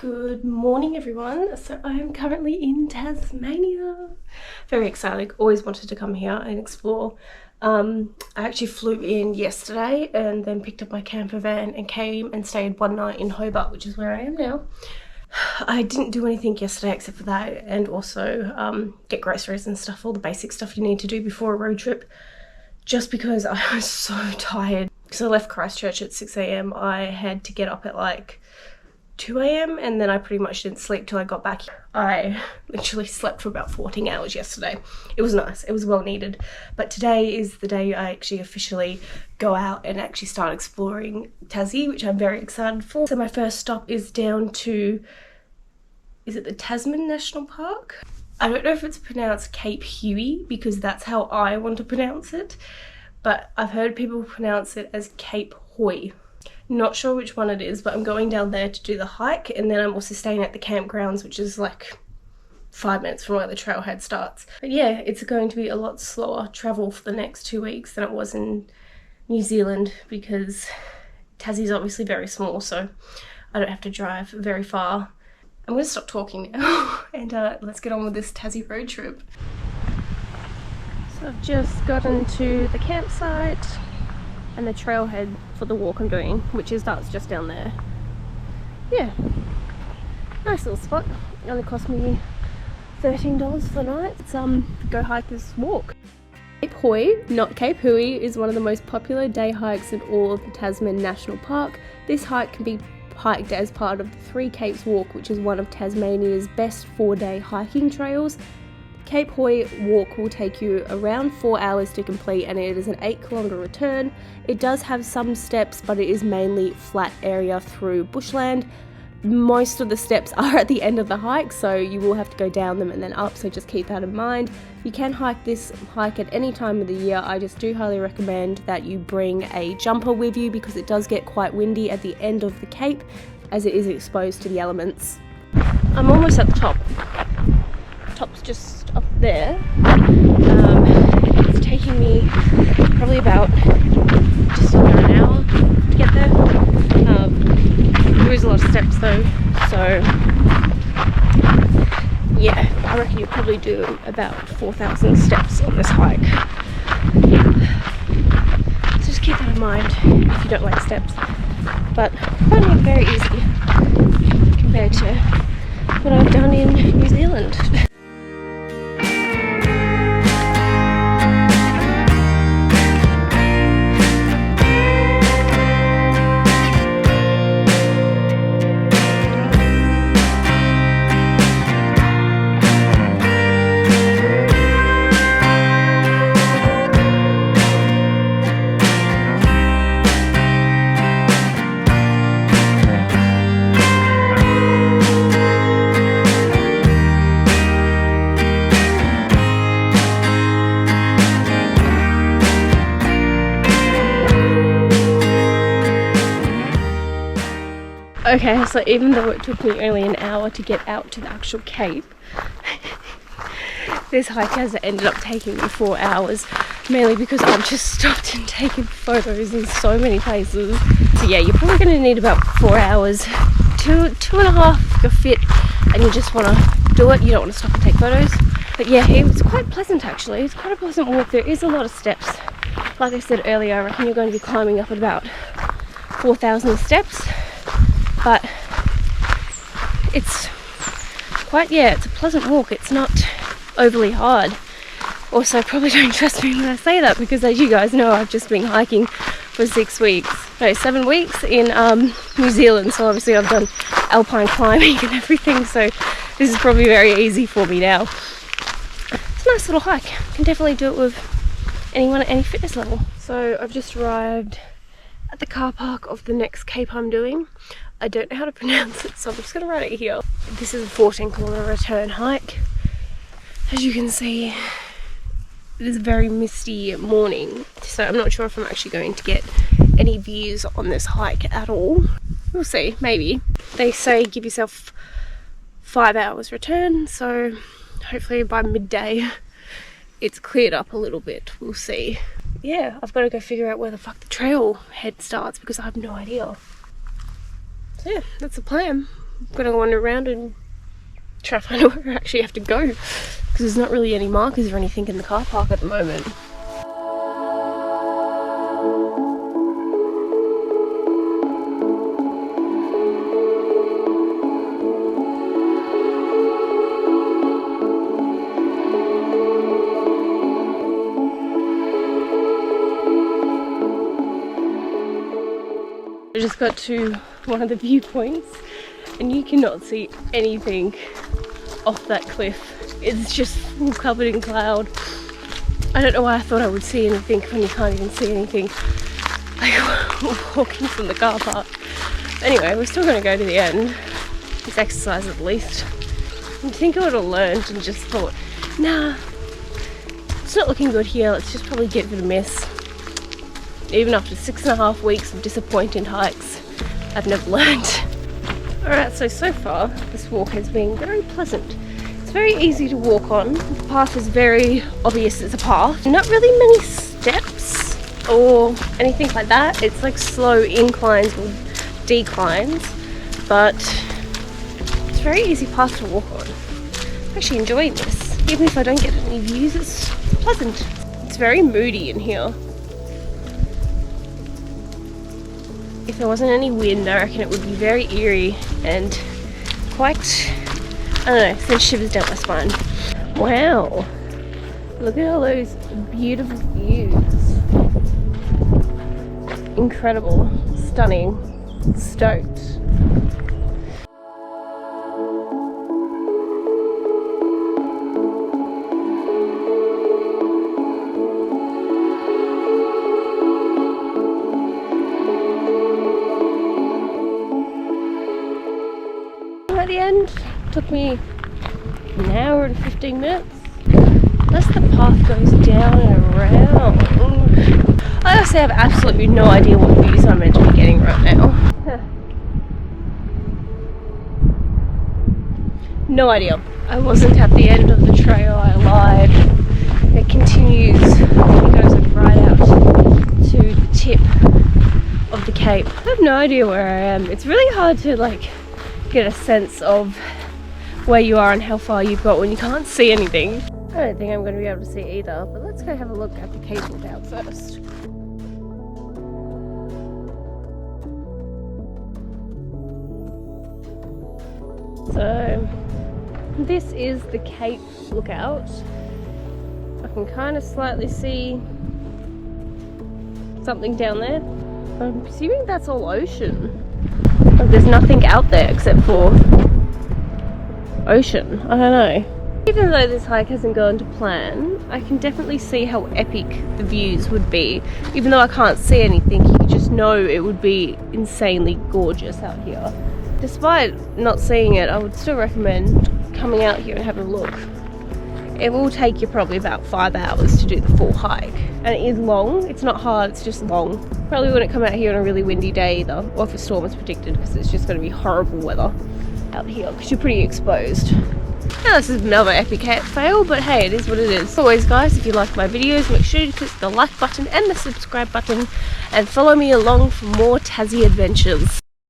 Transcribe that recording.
Good morning everyone. So I am currently in Tasmania. Very exciting. Always wanted to come here and explore. I actually flew in yesterday and then picked up my camper van and came and stayed one night in Hobart, which is where I am now. I didn't do anything yesterday except for that, and also get groceries and stuff, all the basic stuff you need to do before a road trip, just because I was so tired. Because I left Christchurch at 6 AM, I had to get up at like 2 AM and then I pretty much didn't sleep till I got back. I literally slept for about 14 hours yesterday. It was nice, it was well needed. But today is the day I actually officially go out and actually start exploring Tassie, which I'm very excited for. So my first stop is down to, is it the Tasman National Park? I don't know if it's pronounced Cape Huey because that's how I want to pronounce it, but I've heard people pronounce it as Cape Hoy. Not sure which one it is, but I'm going down there to do the hike, and then I'm also staying at the campgrounds, which is like 5 minutes from where the trailhead starts. But yeah, it's going to be a lot slower travel for the next 2 weeks than it was in New Zealand, because Tassie's obviously very small, so I don't have to drive very far. I'm going to stop talking now and let's get on with this Tassie road trip. So I've just gotten to the campsite and the trailhead for the walk I'm doing, which starts just down there. Yeah, nice little spot. It only cost me $13 for the night. Let's go hike this walk. Cape Hoy, not Cape Hui, is one of the most popular day hikes in all of the Tasman National Park. This hike can be hiked as part of the Three Capes Walk, which is one of Tasmania's best 4-day hiking trails. Cape Hoy walk will take you around 4 hours to complete, and it is an 8-kilometre return. It does have some steps, but it is mainly flat area through bushland. Most of the steps are at the end of the hike, so you will have to go down them and then up, so just keep that in mind. You can hike this hike at any time of the year. I just do highly recommend that you bring a jumper with you because it does get quite windy at the end of the cape as it is exposed to the elements. I'm almost at the top. Top's just up there. It's taking me probably about just under an hour to get there. There is a lot of steps though, so yeah, I reckon you'll probably do about 4,000 steps on this hike. So just keep that in mind if you don't like steps, but finding it very easy compared to what I've done in New Zealand. Okay, so even though it took me only an hour to get out to the actual cape, this hike has ended up taking me 4 hours, mainly because I've just stopped and taken photos in so many places. So yeah, you're probably going to need about 4 hours, two and a half if you're fit and you just want to do it. You don't want to stop and take photos. But yeah, it was quite pleasant actually. It's quite a pleasant walk. There is a lot of steps. Like I said earlier, I reckon you're going to be climbing up at about 4,000 steps. But it's quite, yeah, it's a pleasant walk. It's not overly hard. Also, probably don't trust me when I say that because, as you guys know, I've just been hiking for 7 weeks in New Zealand. So obviously I've done alpine climbing and everything, so this is probably very easy for me now. It's a nice little hike. You can definitely do it with anyone at any fitness level. So I've just arrived at the car park of the next cape I'm doing. I don't know how to pronounce it, so I'm just going to write it here. This is a 14-kilometre return hike. As you can see, it is a very misty morning, so I'm not sure if I'm actually going to get any views on this hike at all. We'll see, maybe. They say give yourself 5 hours return, so hopefully by midday it's cleared up a little bit. We'll see. Yeah, I've got to go figure out where the fuck the trail head starts because I have no idea. So yeah, that's the plan. I'm gonna wander around and try to find out where I actually have to go, because there's not really any markers or anything in the car park at the moment. I just got to one of the viewpoints and you cannot see anything off that cliff. It's just all covered in cloud. I don't know why I thought I would see anything when you can't even see anything, like walking from the car park. Anyway, we're still going to go to the end. It's exercise at least. I think I would have learned and just thought, nah, it's not looking good here, let's just probably give it a miss. Even after 6.5 weeks of disappointing hikes, I've never learned. Alright, so far this walk has been very pleasant. It's very easy to walk on. The path is very obvious it's a path. Not really many steps or anything like that. It's like slow inclines or declines, but it's a very easy path to walk on. I'm actually enjoying this. Even if I don't get any views, it's pleasant. It's very moody in here. If there wasn't any wind, I reckon it would be very eerie and quite, I don't know, send shivers down my spine. Wow, look at all those beautiful views. Incredible, stunning, stoked. At the end, took me an hour and 15 minutes. Unless the path goes down and around. I honestly have absolutely no idea what views I'm meant to be getting right now. No idea. I wasn't at the end of the trail, I lied. It continues, it goes right out to the tip of the cape. I have no idea where I am. It's really hard to get a sense of where you are and how far you've got when you can't see anything. I don't think I'm going to be able to see either, but let's go have a look at the Cape Lookout first. So this is the Cape Lookout. I can kind of slightly see something down there. I'm assuming that's all ocean. There's nothing out there except for ocean. I don't know. Even though this hike hasn't gone to plan, I can definitely see how epic the views would be. Even though I can't see anything, you just know it would be insanely gorgeous out here. Despite not seeing it, I would still recommend coming out here and having a look. It will take you probably about 5 hours to do the full hike. And it is long. It's not hard, it's just long. Probably wouldn't come out here on a really windy day either, or if a storm is predicted, because it's just going to be horrible weather out here, because you're pretty exposed. Now this is another epic fail, but hey, it is what it is. As always guys, if you like my videos, make sure you click the like button and the subscribe button, and follow me along for more Tassie adventures.